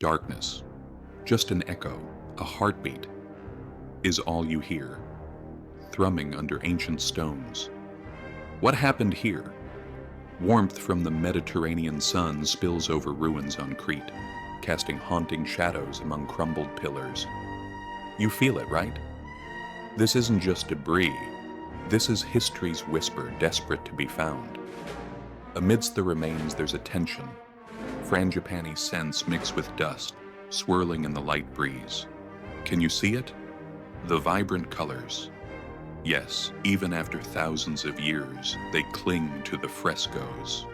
Darkness, just an echo, a heartbeat, is all you hear, thrumming under ancient stones. What happened here? Warmth from the Mediterranean sun spills over ruins on Crete, casting haunting shadows among crumbled pillars. You feel it, right? This isn't just debris. This is history's whisper, desperate to be found. Amidst the remains, there's a tension. Frangipani scents mix with dust, swirling in the light breeze. Can you see it? The vibrant colors. Yes, even after thousands of years, they cling to the frescoes.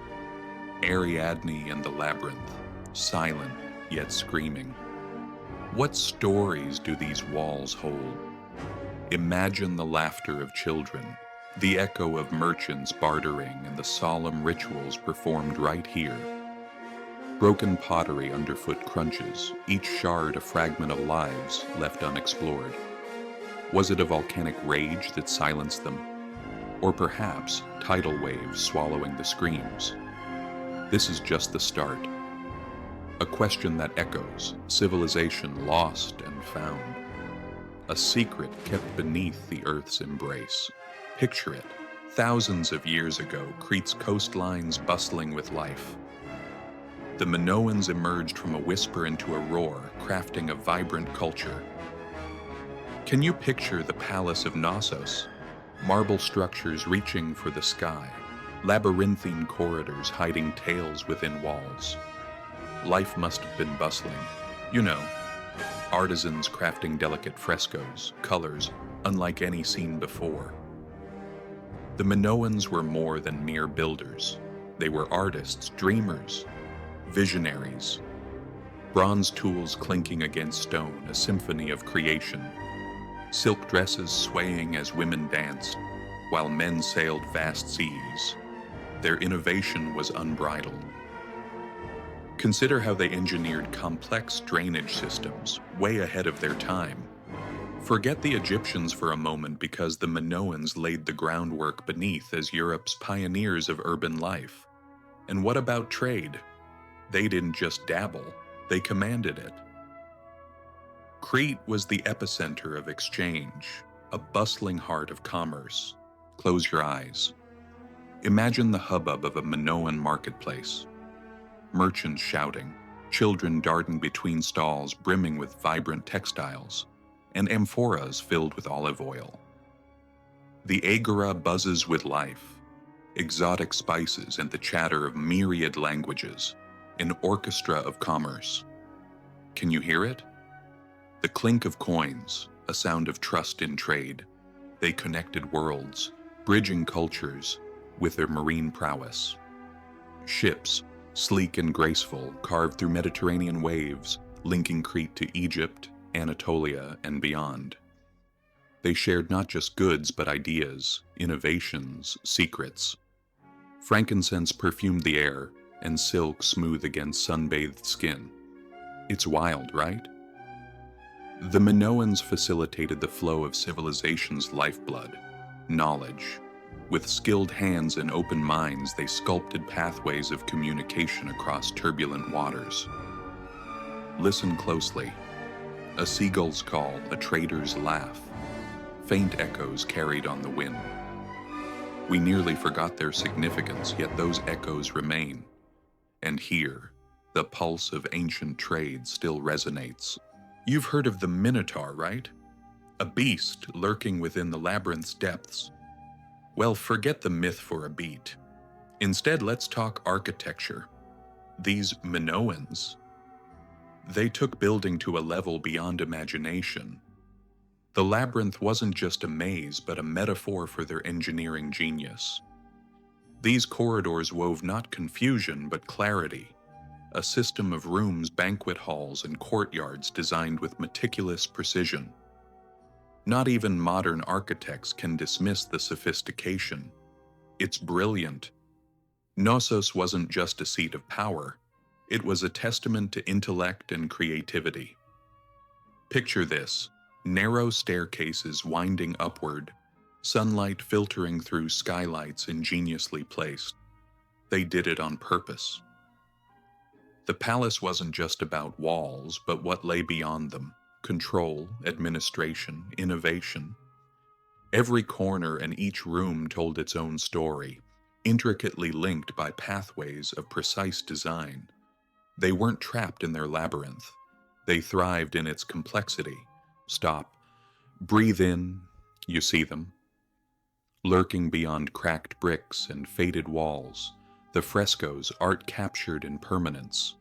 Ariadne and the labyrinth, silent yet screaming. What stories do these walls hold? Imagine the laughter of children, the echo of merchants bartering, and the solemn rituals performed right here. Broken pottery underfoot crunches, each shard a fragment of lives left unexplored. Was it a volcanic rage that silenced them? Or perhaps tidal waves swallowing the screams? This is just the start. A question that echoes, civilization lost and found. A secret kept beneath the Earth's embrace. Picture it, thousands of years ago, Crete's coastlines bustling with life. The Minoans emerged from a whisper into a roar, crafting a vibrant culture. Can you picture the palace of Knossos? Marble structures reaching for the sky, labyrinthine corridors hiding tales within walls. Life must have been bustling. You know, artisans crafting delicate frescoes, colors unlike any seen before. The Minoans were more than mere builders. They were artists, dreamers, visionaries. Bronze tools clinking against stone, a symphony of creation. Silk dresses swaying as women danced, while men sailed vast seas. Their innovation was unbridled. Consider how they engineered complex drainage systems, way ahead of their time. Forget the Egyptians for a moment, because the Minoans laid the groundwork beneath as Europe's pioneers of urban life. And what about trade? They didn't just dabble, they commanded it. Crete was the epicenter of exchange, a bustling heart of commerce. Close your eyes. Imagine the hubbub of a Minoan marketplace. Merchants shouting, children darting between stalls brimming with vibrant textiles, and amphoras filled with olive oil. The agora buzzes with life, exotic spices and the chatter of myriad languages, an orchestra of commerce. Can you hear it? The clink of coins, a sound of trust in trade. They connected worlds, bridging cultures with their marine prowess. Ships, sleek and graceful, carved through Mediterranean waves, linking Crete to Egypt, Anatolia, and beyond. They shared not just goods but ideas, innovations, secrets. Frankincense perfumed the air, and silk smooth against sunbathed skin. It's wild, right? The Minoans facilitated the flow of civilization's lifeblood, knowledge. With skilled hands and open minds, they sculpted pathways of communication across turbulent waters. Listen closely. A seagull's call, a trader's laugh. Faint echoes carried on the wind. We nearly forgot their significance, yet those echoes remain. And here, the pulse of ancient trade still resonates. You've heard of the Minotaur, right? A beast lurking within the labyrinth's depths. Well, forget the myth for a beat. Instead, let's talk architecture. These Minoans, they took building to a level beyond imagination. The labyrinth wasn't just a maze, but a metaphor for their engineering genius. These corridors wove not confusion, but clarity. A system of rooms, banquet halls, and courtyards designed with meticulous precision. Not even modern architects can dismiss the sophistication. It's brilliant. Knossos wasn't just a seat of power. It was a testament to intellect and creativity. Picture this, narrow staircases winding upward, sunlight filtering through skylights ingeniously placed. They did it on purpose. The palace wasn't just about walls, but what lay beyond them: control, administration, innovation. Every corner and each room told its own story, intricately linked by pathways of precise design. They weren't trapped in their labyrinth. They thrived in its complexity. Stop. Breathe in. You see them. Lurking beyond cracked bricks and faded walls, the frescoes, art captured in permanence.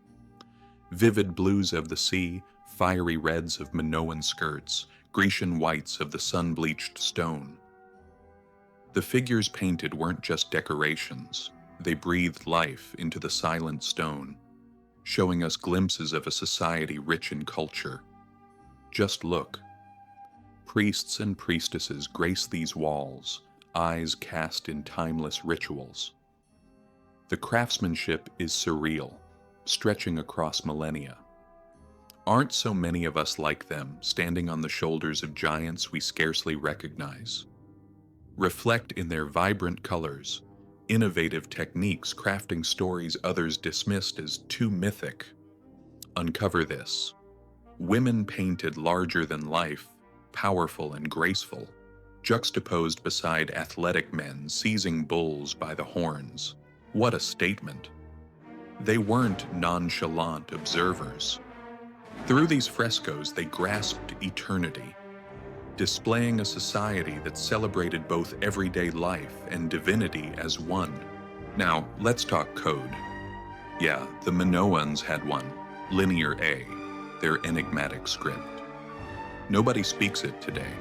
Vivid blues of the sea, fiery reds of Minoan skirts, Grecian whites of the sun-bleached stone. The figures painted weren't just decorations. They breathed life into the silent stone, showing us glimpses of a society rich in culture. Just look. Priests and priestesses grace these walls, eyes cast in timeless rituals. The craftsmanship is surreal, stretching across millennia. Aren't so many of us like them, standing on the shoulders of giants we scarcely recognize? Reflect in their vibrant colors, innovative techniques crafting stories others dismissed as too mythic. Uncover this. Women painted larger than life, powerful and graceful, juxtaposed beside athletic men seizing bulls by the horns. What a statement. They weren't nonchalant observers. Through these frescoes, they grasped eternity, displaying a society that celebrated both everyday life and divinity as one. Now, let's talk code. Yeah, the Minoans had one, Linear A, their enigmatic script. Nobody speaks it today.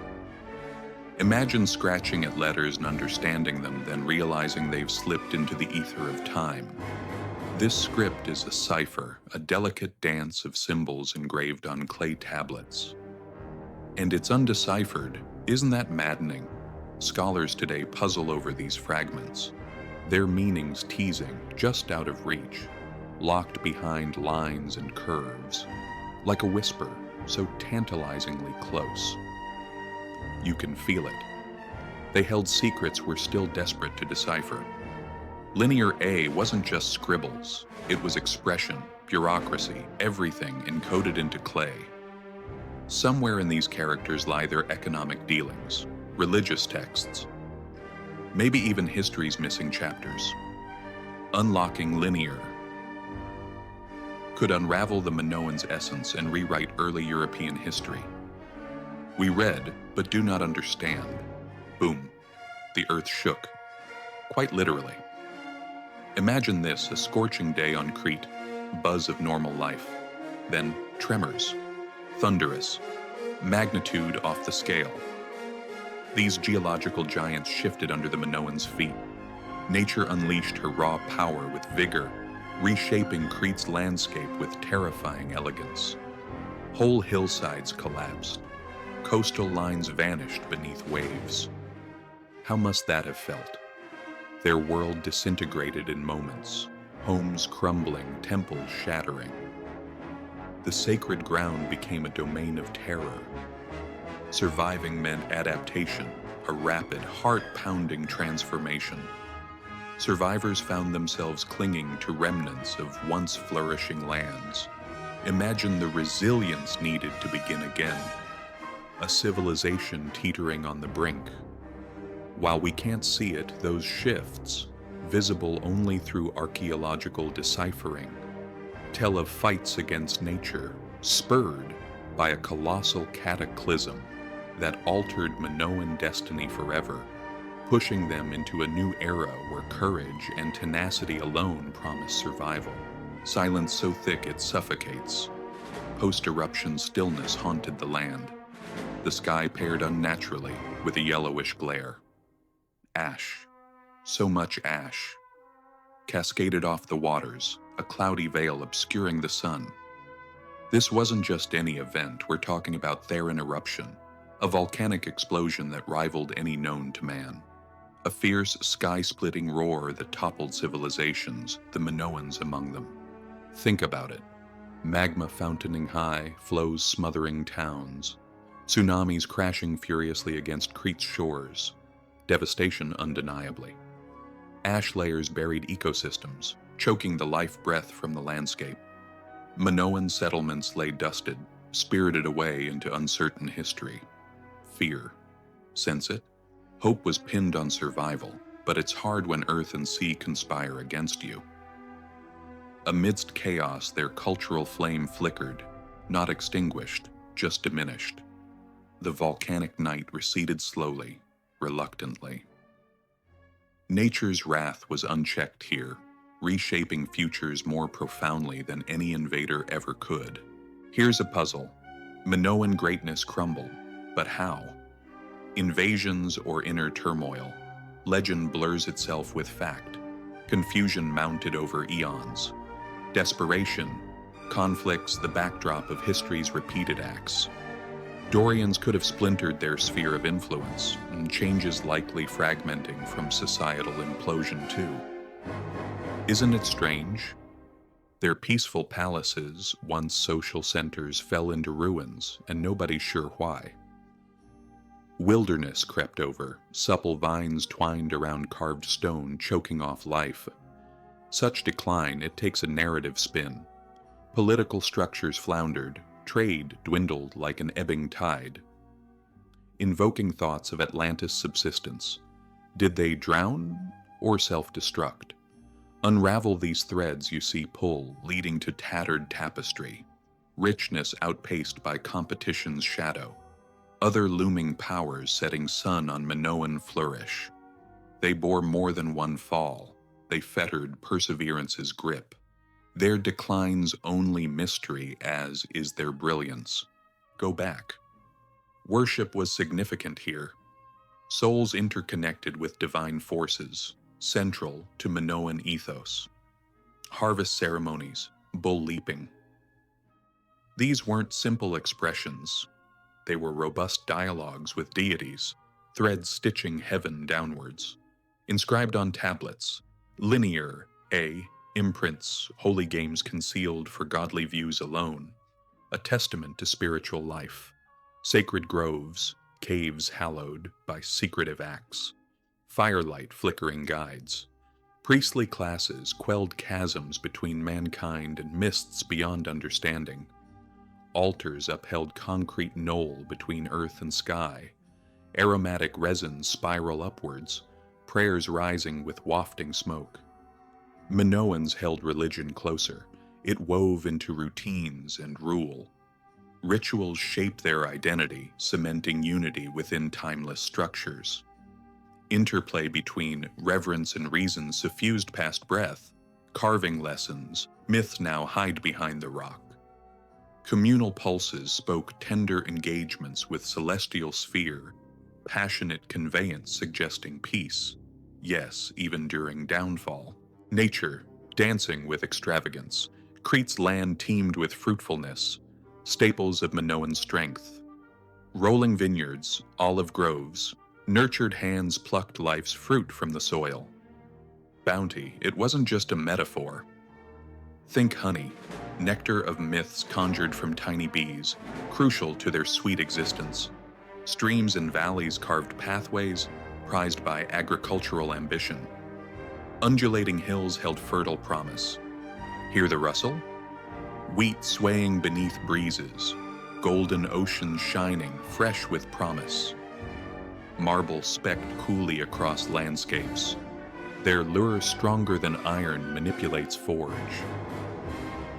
Imagine scratching at letters and understanding them, then realizing they've slipped into the ether of time. This script is a cipher, a delicate dance of symbols engraved on clay tablets. And it's undeciphered. Isn't that maddening? Scholars today puzzle over these fragments, their meanings teasing, just out of reach, locked behind lines and curves, like a whisper, so tantalizingly close. You can feel it. They held secrets we're still desperate to decipher. Linear A wasn't just scribbles. It was expression, bureaucracy, everything encoded into clay. Somewhere in these characters lie their economic dealings, religious texts, maybe even history's missing chapters. Unlocking Linear could unravel the Minoans' essence and rewrite early European history. We read, but do not understand. Boom. The earth shook. Quite literally. Imagine this, a scorching day on Crete, buzz of normal life. Then tremors. Thunderous. Magnitude off the scale. These geological giants shifted under the Minoans' feet. Nature unleashed her raw power with vigor, reshaping Crete's landscape with terrifying elegance. Whole hillsides collapsed. Coastal lines vanished beneath waves. How must that have felt? Their world disintegrated in moments, homes crumbling, temples shattering. The sacred ground became a domain of terror. Surviving meant adaptation, a rapid, heart-pounding transformation. Survivors found themselves clinging to remnants of once flourishing lands. Imagine the resilience needed to begin again. A civilization teetering on the brink. While we can't see it, those shifts, visible only through archaeological deciphering, tell of fights against nature, spurred by a colossal cataclysm that altered Minoan destiny forever, pushing them into a new era where courage and tenacity alone promise survival. Silence so thick it suffocates. Post-eruption stillness haunted the land. The sky paired unnaturally with a yellowish glare. Ash. So much ash. Cascaded off the waters, a cloudy veil obscuring the sun. This wasn't just any event, we're talking about Theran eruption, a volcanic explosion that rivaled any known to man. A fierce, sky-splitting roar that toppled civilizations, the Minoans among them. Think about it. Magma fountaining high, flows smothering towns. Tsunamis crashing furiously against Crete's shores. Devastation undeniably. Ash layers buried ecosystems, choking the life breath from the landscape. Minoan settlements lay dusted, spirited away into uncertain history. Fear. Sense it? Hope was pinned on survival, but it's hard when earth and sea conspire against you. Amidst chaos, their cultural flame flickered, not extinguished, just diminished. The volcanic night receded slowly, reluctantly. Nature's wrath was unchecked here, reshaping futures more profoundly than any invader ever could. Here's a puzzle. Minoan greatness crumbled, but how? Invasions or inner turmoil? Legend blurs itself with fact. Confusion mounted over eons. Desperation, conflicts the backdrop of history's repeated acts. Dorians could have splintered their sphere of influence, and changes likely fragmenting from societal implosion too. Isn't it strange? Their peaceful palaces, once social centers, fell into ruins, and nobody's sure why. Wilderness crept over, supple vines twined around carved stone, choking off life. Such decline, it takes a narrative spin. Political structures floundered, trade dwindled like an ebbing tide. Invoking thoughts of Atlantis' subsistence. Did they drown or self-destruct? Unravel these threads you see pull, leading to tattered tapestry. Richness outpaced by competition's shadow. Other looming powers setting sun on Minoan flourish. They bore more than one fall. They fettered perseverance's grip. Their decline's only mystery, as is their brilliance. Go back. Worship was significant here. Souls interconnected with divine forces, central to Minoan ethos. Harvest ceremonies, bull leaping. These weren't simple expressions. They were robust dialogues with deities, threads stitching heaven downwards. Inscribed on tablets, linear, imprints, holy games concealed for godly views alone, a testament to spiritual life. Sacred groves, caves hallowed by secretive acts, firelight flickering guides. Priestly classes quelled chasms between mankind and mists beyond understanding. Altars upheld concrete knoll between earth and sky. Aromatic resins spiral upwards, prayers rising with wafting smoke. Minoans held religion closer. It wove into routines and rule. Rituals shaped their identity, cementing unity within timeless structures. Interplay between reverence and reason suffused past breath. Carving lessons, myths now hide behind the rock. Communal pulses spoke tender engagements with celestial sphere, passionate conveyance suggesting peace. Yes, even during downfall. Nature, dancing with extravagance. Crete's land teemed with fruitfulness, staples of Minoan strength. Rolling vineyards, olive groves, nurtured hands plucked life's fruit from the soil. Bounty, it wasn't just a metaphor. Think honey, nectar of myths conjured from tiny bees, crucial to their sweet existence. Streams and valleys carved pathways, prized by agricultural ambition. Undulating hills held fertile promise. Hear the rustle? Wheat swaying beneath breezes, golden oceans shining, fresh with promise. Marble specked coolly across landscapes. Their lure stronger than iron manipulates forge.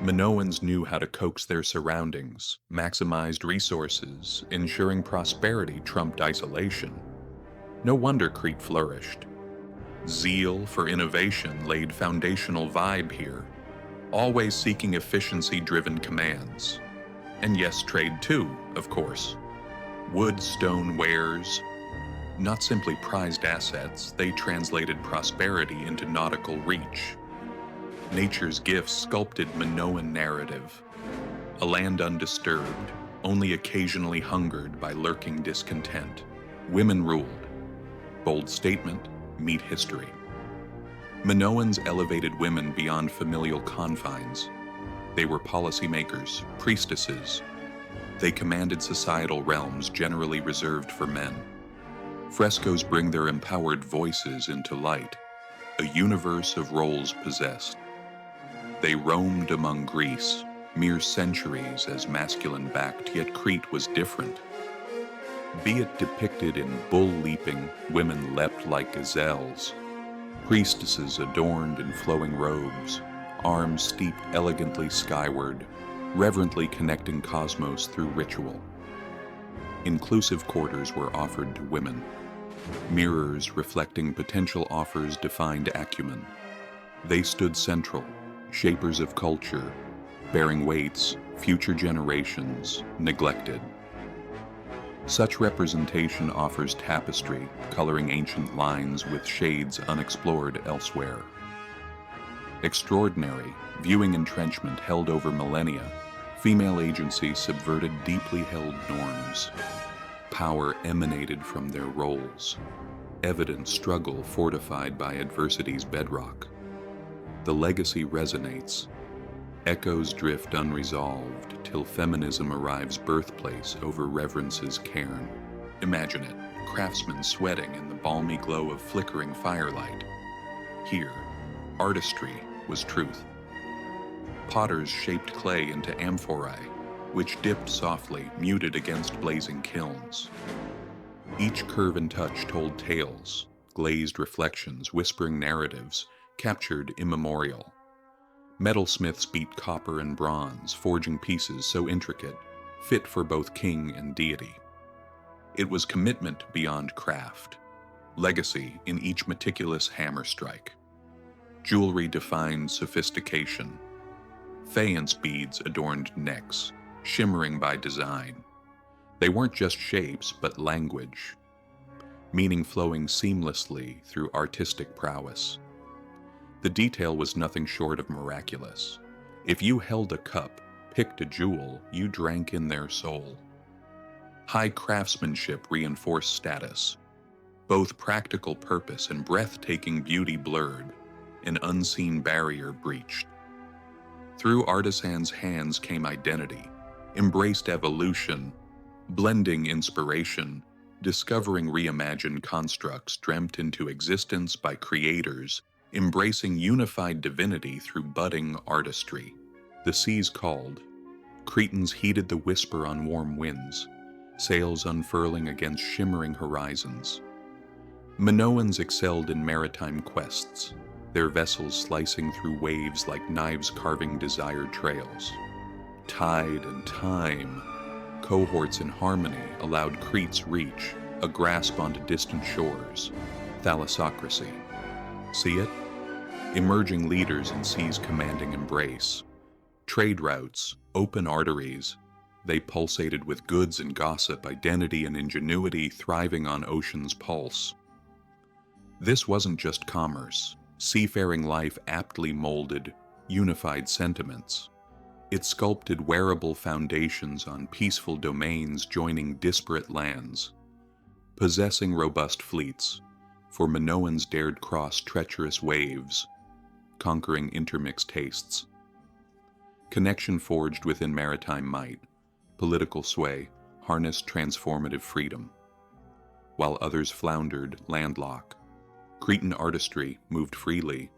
Minoans knew how to coax their surroundings, maximized resources, ensuring prosperity trumped isolation. No wonder Crete flourished. Zeal for innovation laid foundational vibe here, always seeking efficiency-driven commands. And yes, trade too, of course. Wood, stone, wares. Not simply prized assets, they translated prosperity into nautical reach. Nature's gifts sculpted Minoan narrative. A land undisturbed, only occasionally hungered by lurking discontent. Women ruled. Bold statement, meet history. Minoans elevated women beyond familial confines. They were policymakers, priestesses. They commanded societal realms generally reserved for men. Frescoes bring their empowered voices into light, a universe of roles possessed. They roamed among Greece, mere centuries as masculine-backed, yet Crete was different. Be it depicted in bull-leaping, women leapt like gazelles, priestesses adorned in flowing robes, arms steeped elegantly skyward, reverently connecting cosmos through ritual. Inclusive quarters were offered to women, mirrors reflecting potential offers defined acumen. They stood central, shapers of culture, bearing weights future generations neglected. Such representation offers tapestry, coloring ancient lines with shades unexplored elsewhere. Extraordinary, viewing entrenchment held over millennia, female agency subverted deeply held norms. Power emanated from their roles. Evident struggle fortified by adversity's bedrock. The legacy resonates. Echoes drift unresolved till feminism arrives birthplace over reverence's cairn. Imagine it, craftsmen sweating in the balmy glow of flickering firelight. Here, artistry was truth. Potters shaped clay into amphorae, which dipped softly, muted against blazing kilns. Each curve and touch told tales, glazed reflections, whispering narratives, captured immemorial. Metalsmiths beat copper and bronze, forging pieces so intricate, fit for both king and deity. It was commitment beyond craft, legacy in each meticulous hammer strike. Jewelry defined sophistication. Faience beads adorned necks, shimmering by design. They weren't just shapes, but language, meaning flowing seamlessly through artistic prowess. The detail was nothing short of miraculous. If you held a cup, picked a jewel, you drank in their soul. High craftsmanship reinforced status. Both practical purpose and breathtaking beauty blurred, an unseen barrier breached. Through artisans' hands came identity, embraced evolution, blending inspiration, discovering reimagined constructs dreamt into existence by creators, embracing unified divinity through budding artistry. The seas called. Cretans heeded the whisper on warm winds, sails unfurling against shimmering horizons. Minoans excelled in maritime quests, their vessels slicing through waves like knives carving desired trails. Tide and time, cohorts in harmony allowed Crete's reach, a grasp onto distant shores. Thalassocracy. See it? Emerging leaders in sea's commanding embrace. Trade routes, open arteries. They pulsated with goods and gossip, identity and ingenuity thriving on ocean's pulse. This wasn't just commerce. Seafaring life aptly molded, unified sentiments. It sculpted wearable foundations on peaceful domains joining disparate lands. Possessing robust fleets, for Minoans dared cross treacherous waves, conquering intermixed tastes. Connection forged within maritime might, political sway, harnessed transformative freedom. While others floundered, landlocked, Cretan artistry moved freely,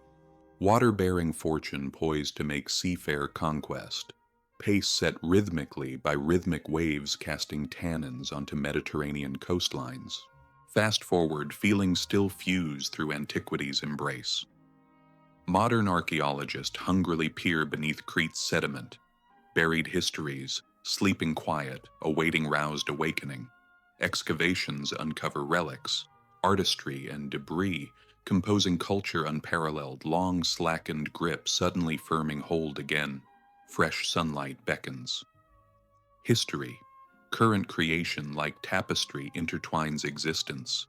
water-bearing fortune poised to make seafair conquest, pace set rhythmically by rhythmic waves casting tannins onto Mediterranean coastlines. Fast forward, feelings still fuse through antiquity's embrace. Modern archaeologists hungrily peer beneath Crete's sediment, buried histories, sleeping quiet, awaiting roused awakening. Excavations uncover relics, artistry and debris, composing culture unparalleled, long slackened grip suddenly firming hold again. Fresh sunlight beckons. History, current creation like tapestry intertwines existence.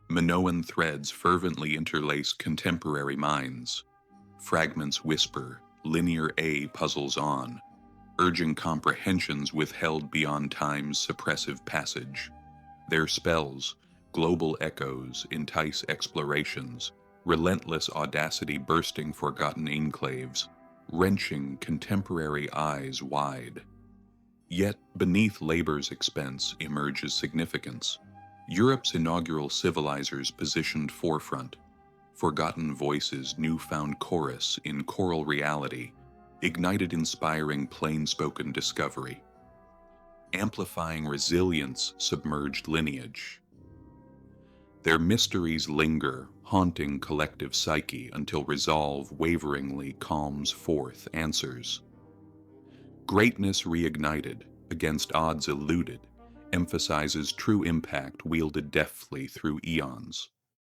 Minoan threads fervently interlace contemporary minds. Fragments whisper, linear A puzzles on, urging comprehensions withheld beyond time's suppressive passage. Their spells, global echoes, entice explorations, relentless audacity bursting forgotten enclaves, wrenching contemporary eyes wide. Yet, beneath labor's expense emerges significance. Europe's inaugural civilizers positioned forefront, forgotten voices newfound chorus in choral reality, ignited inspiring plain-spoken discovery, amplifying resilience submerged lineage. Their mysteries linger, haunting collective psyche until resolve waveringly calms forth answers. Greatness reignited, against odds eluded, emphasizes true impact wielded deftly through eons.